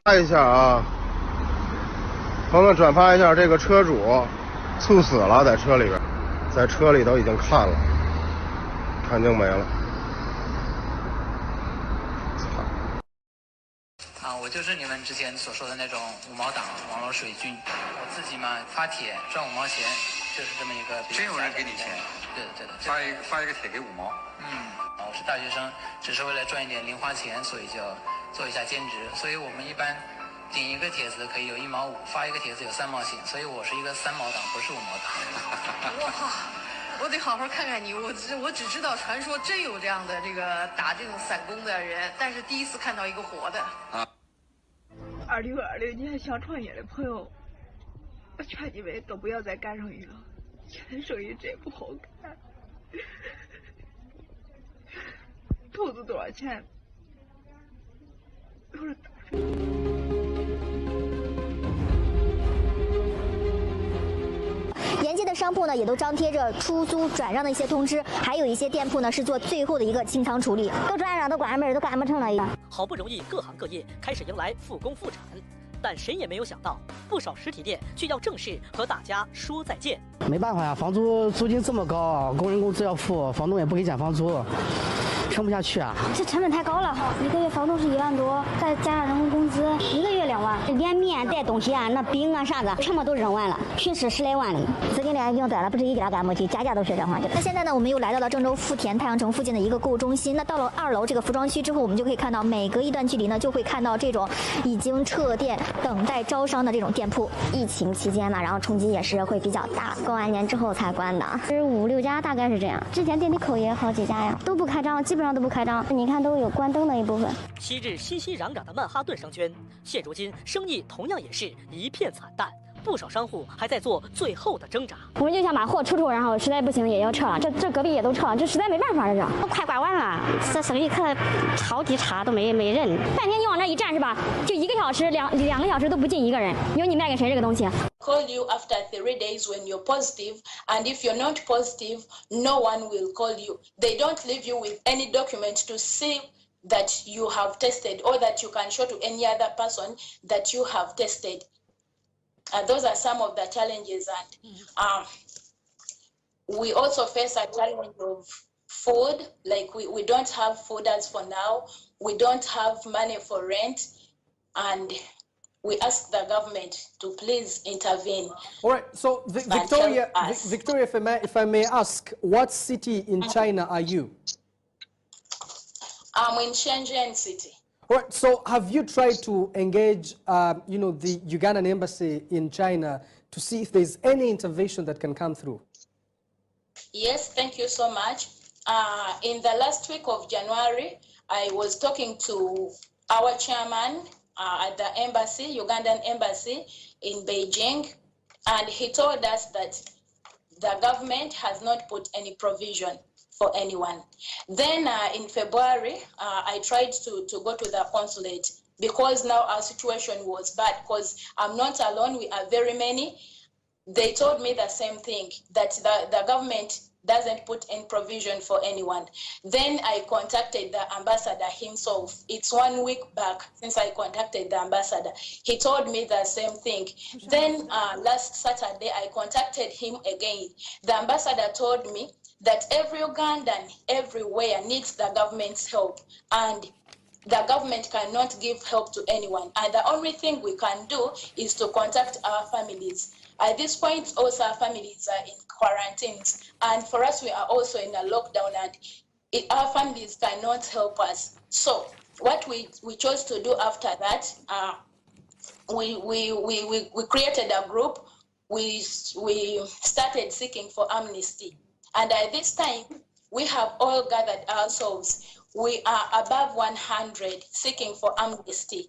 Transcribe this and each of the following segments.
看一下啊，朋友们转发一下，这个车主猝死了，在车里边，在车里都已经看了，看就没了。我就是你们之前所说的那种五毛党网络水军，我自己嘛发帖赚5毛钱，就是这么一个。真有人给你钱？对的。发一个帖给5毛。我是大学生，只是为了赚一点零花钱，所以就做一下兼职。所以我们一般顶一个帖子可以有1毛5，发一个帖子有3毛钱，所以我是一个3毛党，不是5毛党。哇！我得好好看看你，我只知道传说真有这样的这个打这种散工的人，但是第一次看到一个活的。2026年想创业的朋友，我劝你们都不要再干生意了，现在生意真不好干。投资多少钱都是打水。沿街的商铺呢，也都张贴着出租转让的一些通知，还有一些店铺呢是做最后的一个清仓处理，都转让都关门，都干不成了。好不容易各行各业开始迎来复工复产，但谁也没有想到，不少实体店却要正式和大家说再见。没办法呀，房租租金这么高，工人工资要付，房东也不给减房租。撑不下去啊！这成本太高了，一个月房东是1万多，再加上人工工资，一个月2万，连面带东西啊，那饼啊啥的，全部都扔完了，平时10来万里，资金链已经断了，不是一家干不起，家家都是这样。那现在呢，我们又来到了郑州富田太阳城附近的一个购物中心。那到了2楼这个服装区之后，我们就可以看到每隔一段距离呢，就会看到这种已经撤店、等待招商的这种店铺。疫情期间呢，然后冲击也是会比较大，过完年之后才关的，是5、6家，大概是这样。之前店里口也好几家呀，都不开张，基本上都不开张。你看都有关灯的一部分。昔日熙熙攘攘的曼哈顿商圈，现如今生意同样也是一片惨淡。不少商户还在做最后的挣扎。我们就想把货出，然后实在不行也要撤了。这隔壁也都撤了，这实在没办法了，这都快关完了。这生意可超级差，都没人。半天你往那一站是吧？就1个小时、2个小时都不进一个人。你说你卖给谁这个东西？Call you after 3 days when you're positive, and if you're not positive, no one will call you. They don't leave you with any document to see that you have tested or that you can show to any other person that you have tested. Those are some of the challenges, and we also face a challenge of food. Like we don't have food as for now. We don't have money for rent, and we ask the government to please intervene. All right. So Victoria, if I may ask, what city in China are you? I'm in Shenzhen City. All right. So have you tried to engage, the Ugandan embassy in China to see if there's any intervention that can come through? Yes, thank you so much. In the last week of January, I was talking to our chairman at the embassy, Ugandan embassy in Beijing, and he told us that the government has not put any provision for anyone. Then in February, I tried to go to the consulate because now our situation was bad because I'm not alone, we are very many. They told me the same thing, that the government doesn't put in provision for anyone. Then I contacted the ambassador himself. It's 1 week back since I contacted the ambassador. He told me the same thing. Then last Saturday, I contacted him again. The ambassador told me that every Ugandan everywhere needs the government's help, and the government cannot give help to anyone. And the only thing we can do is to contact our families. At this point, also our families are in quarantines, and for us, we are also in a lockdown, and our families cannot help us. So what we chose to do after that, we created a group. We started seeking for amnesty, and at this time, we have all gathered ourselves. We are above 100 seeking for amnesty.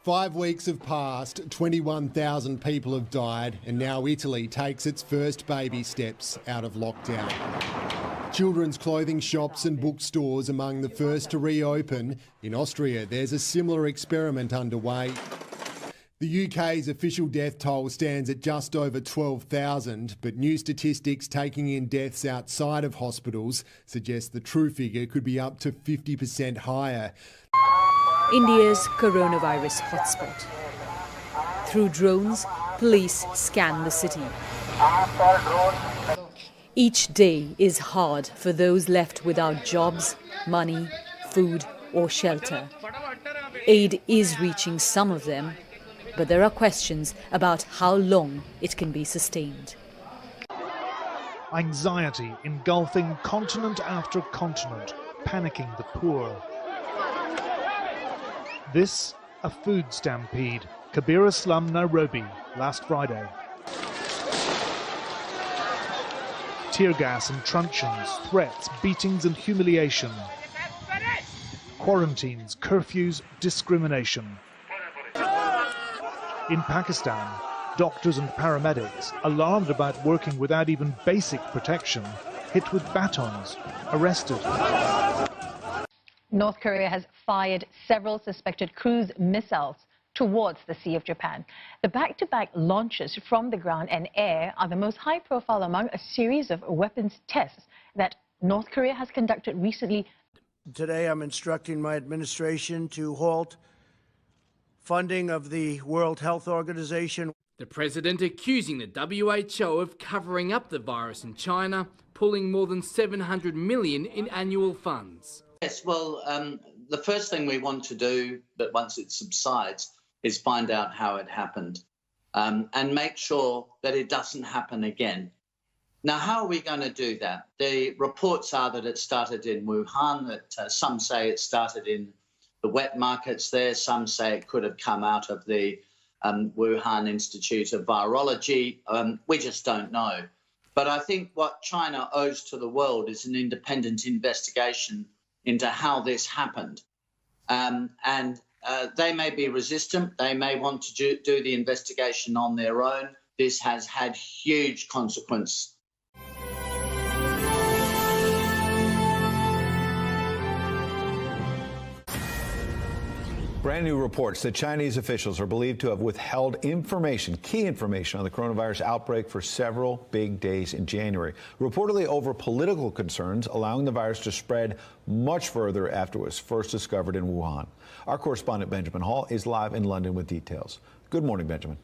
5 weeks have passed, 21,000 people have died, and now Italy takes its first baby steps out of lockdown. Children's clothing shops and bookstores among the first to reopen. In Austria, there's a similar experiment underway. The UK's official death toll stands at just over 12,000, but new statistics taking in deaths outside of hospitals suggest the true figure could be up to 50% higher. India's coronavirus hotspot. Through drones, police scan the city. Each day is hard for those left without jobs, money, food or shelter. Aid is reaching some of them, but there are questions about how long it can be sustained. Anxiety engulfing continent after continent, panicking the poor. This, a food stampede, Kibera slum, Nairobi, last Friday. Tear gas and truncheons, threats, beatings and humiliation. Quarantines, curfews, discrimination. In Pakistan, doctors and paramedics, alarmed about working without even basic protection, hit with batons, arrested. North Korea has fired several suspected cruise missiles towards the Sea of Japan. The back-to-back launches from the ground and air are the most high-profile among a series of weapons tests that North Korea has conducted recently. Today, I'm instructing my administration to halt funding of the World Health Organization. The president accusing the WHO of covering up the virus in China, pulling more than $700 million in annual funds. Yes, well, the first thing we want to do, but once it subsides, is find out how it happened and make sure that it doesn't happen again. Now, how are we going to do that? The reports are that it started in Wuhan, that some say it started in the wet markets there, some say it could have come out of the Wuhan Institute of Virology. We just don't know. But I think what China owes to the world is an independent investigation into how this happened. They may be resistant. They may want to do the investigation on their own. This has had huge consequence. Brand new reports that Chinese officials are believed to have withheld information, key information on the coronavirus outbreak for several big days in January, reportedly over political concerns, allowing the virus to spread much further after it was first discovered in Wuhan. Our correspondent Benjamin Hall is live in London with details. Good morning, Benjamin.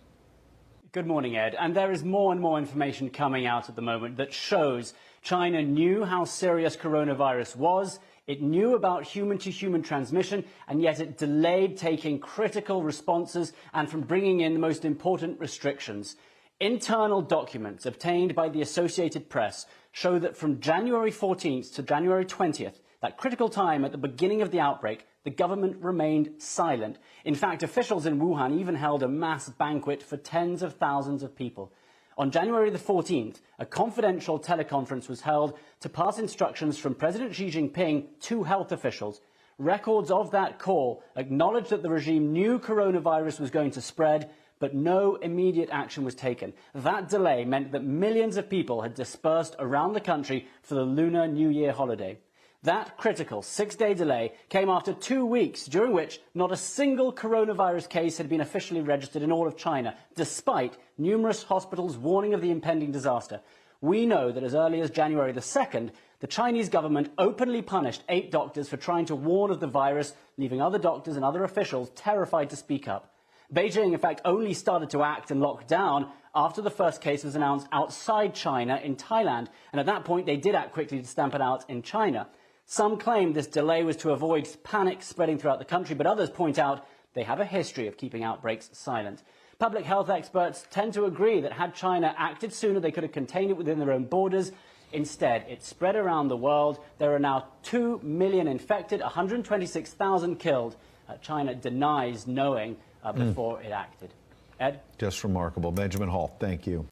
Good morning, Ed. And there is more and more information coming out at the moment that shows China knew how serious coronavirus was. It knew about human-to-human transmission, and yet it delayed taking critical responses and from bringing in the most important restrictions. Internal documents obtained by the Associated Press show that from January 14th to January 20th, that critical time at the beginning of the outbreak, the government remained silent. In fact, officials in Wuhan even held a mass banquet for tens of thousands of people. On January the 14th, a confidential teleconference was held to pass instructions from President Xi Jinping to health officials. Records of that call acknowledged that the regime knew coronavirus was going to spread, but no immediate action was taken. That delay meant that millions of people had dispersed around the country for the Lunar New Year holiday. That critical 6-day delay came after 2 weeks, during which not a single coronavirus case had been officially registered in all of China, despite numerous hospitals warning of the impending disaster. We know that as early as January the 2nd, the Chinese government openly punished 8 doctors for trying to warn of the virus, leaving other doctors and other officials terrified to speak up. Beijing, in fact, only started to act and lock down after the first case was announced outside China in Thailand, and at that point they did act quickly to stamp it out in China. Some claim this delay was to avoid panic spreading throughout the country, but others point out they have a history of keeping outbreaks silent. Public health experts tend to agree that had China acted sooner, they could have contained it within their own borders. Instead, it spread around the world. There are now 2 million infected, 126,000 killed. China denies knowing before it acted. Ed? Just remarkable. Benjamin Hall, thank you.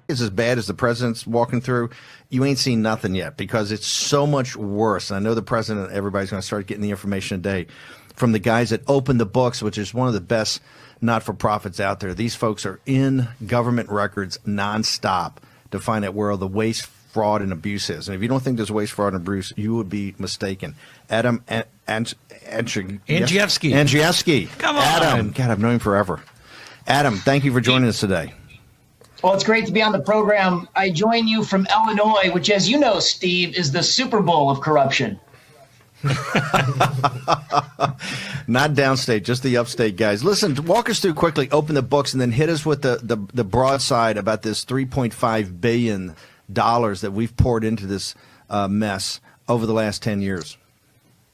Is as bad as the president's walking through, you ain't seen nothing yet, because it's so much worse. And I know the president, everybody's going to start getting the information today from the guys that Open the Books, which is one of the best not-for-profits out there. These folks are in government records nonstop to find out where all the waste, fraud, and abuse is. And if you don't think there's waste, fraud, and abuse, you would be mistaken. Adam Andrzejewski. Come on. Adam. God, I've known him forever. Adam, thank you for joining us today. Well, it's great to be on the program. I join you from Illinois, which, as you know, Steve, is the Super Bowl of corruption. Not downstate, just the upstate guys. Listen, walk us through quickly, Open the Books, and then hit us with the broadside about this $3.5 billion that we've poured into this mess over the last 10 years.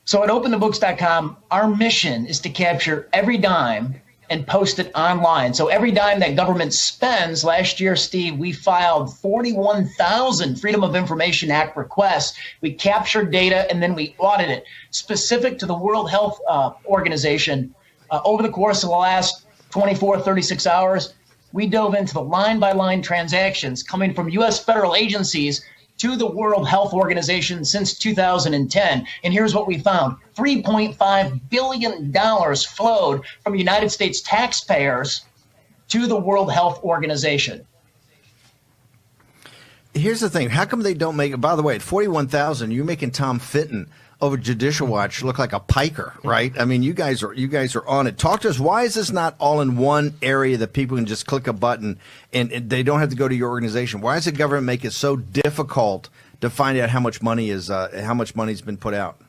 So at openthebooks.com, our mission is to capture every dime and post it online. So every dime that government spends, last year, Steve, we filed 41,000 Freedom of Information Act requests. We captured data and then we audited it. Specific to the World Health Organization, over the course of the last 24, 36 hours, we dove into the line-by-line transactions coming from U.S. federal agencies to the World Health Organization since 2010. And here's what we found. $3.5 billion flowed from United States taxpayers to the World Health Organization. Here's the thing. How come they don't make it? By the way, at 41,000, you're making Tom Fitton over Judicial Watch look like a piker, right? I mean, you guys are on it. Talk to us. Why is this not all in one area that people can just click a button and they don't have to go to your organization? Why does the government make it so difficult to find out how much money's been put out?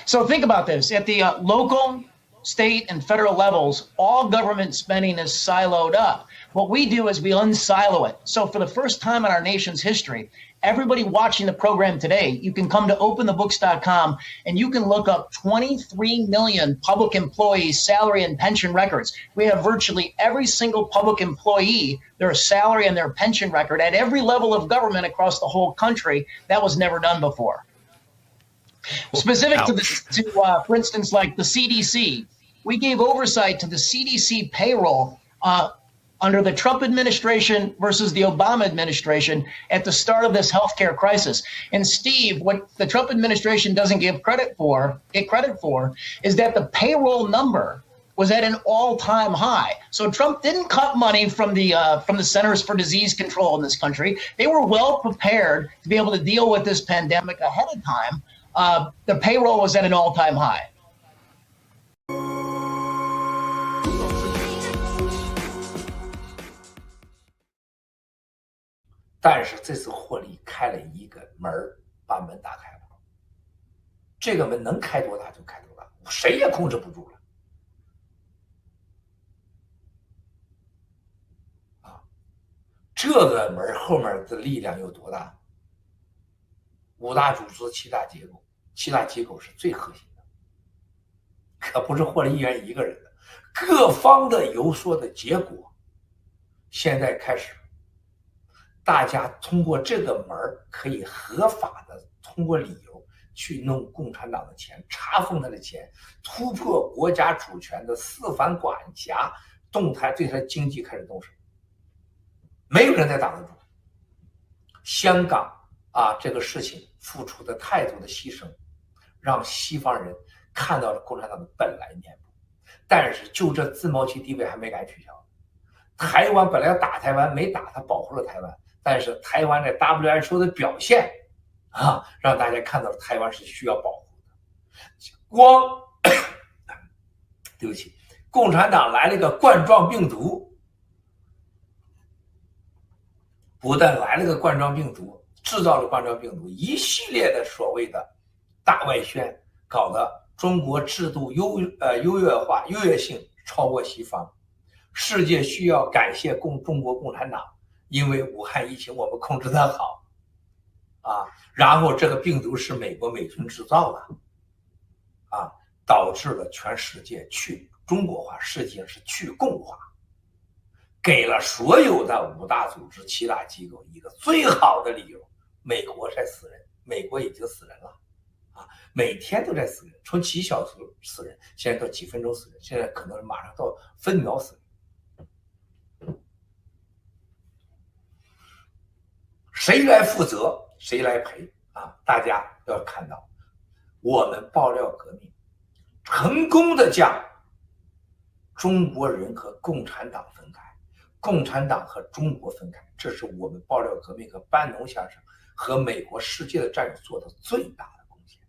So think about this. At the local, state, and federal levels, all government spending is siloed up. What we do is we unsilo it. So for the first time in our nation's history, everybody watching the program today, you can come to openthebooks.com and you can look up 23 million public employees' salary and pension records. We have virtually every single public employee, their salary and their pension record at every level of government across the whole country. That was never done before. Specific to for instance, like the CDC, we gave oversight to the CDC payroll under the Trump administration versus the Obama administration at the start of this healthcare crisis. And Steve, what the Trump administration doesn't get credit for is that the payroll number was at an all-time high. So Trump didn't cut money from the Centers for Disease Control in this country. They were well prepared to be able to deal with this pandemic ahead of time. The payroll was at an all-time high. 但是这次获利开了一个门，把门打开了。这个门能开多大就开多大，谁也控制不住了。这个门后面的力量有多大？5大组织7大结构，7大结构是最核心的，可不是获利议员一个人的，各方的游说的结果，现在开始。 大家通过这个门可以合法的通过理由去弄共产党的钱，查封他的钱，突破国家主权的四反管辖，动态对他的经济开始动手，没有人再挡得住。香港这个事情付出的太多的牺牲，让西方人看到了共产党的本来面目。但是就这自贸区地位还没敢取消。台湾本来要打台湾，没打，他保护了台湾。但是台湾在 WHO 的表现让大家看到了台湾是需要保护的。对不起，共产党来了个冠状病毒，不但来了个冠状病毒，制造了冠状病毒，一系列的所谓的大外宣，搞得中国制度优越性超过西方。世界需要感谢中国共产党，因为武汉疫情我们控制得好然后这个病毒是美军制造的导致了全世界去中国化，实际上是去共化，给了所有的5大组织、7大机构一个最好的理由。美国在死人，美国已经死人了每天都在死人，从几小时死人，现在到几分钟死人，现在可能马上到分秒死人。谁来负责，谁来赔大家要看到，我们爆料革命成功的将中国人和共产党分开，共产党和中国分开，这是我们爆料革命和班农先生和美国世界的战友做的最大的贡献。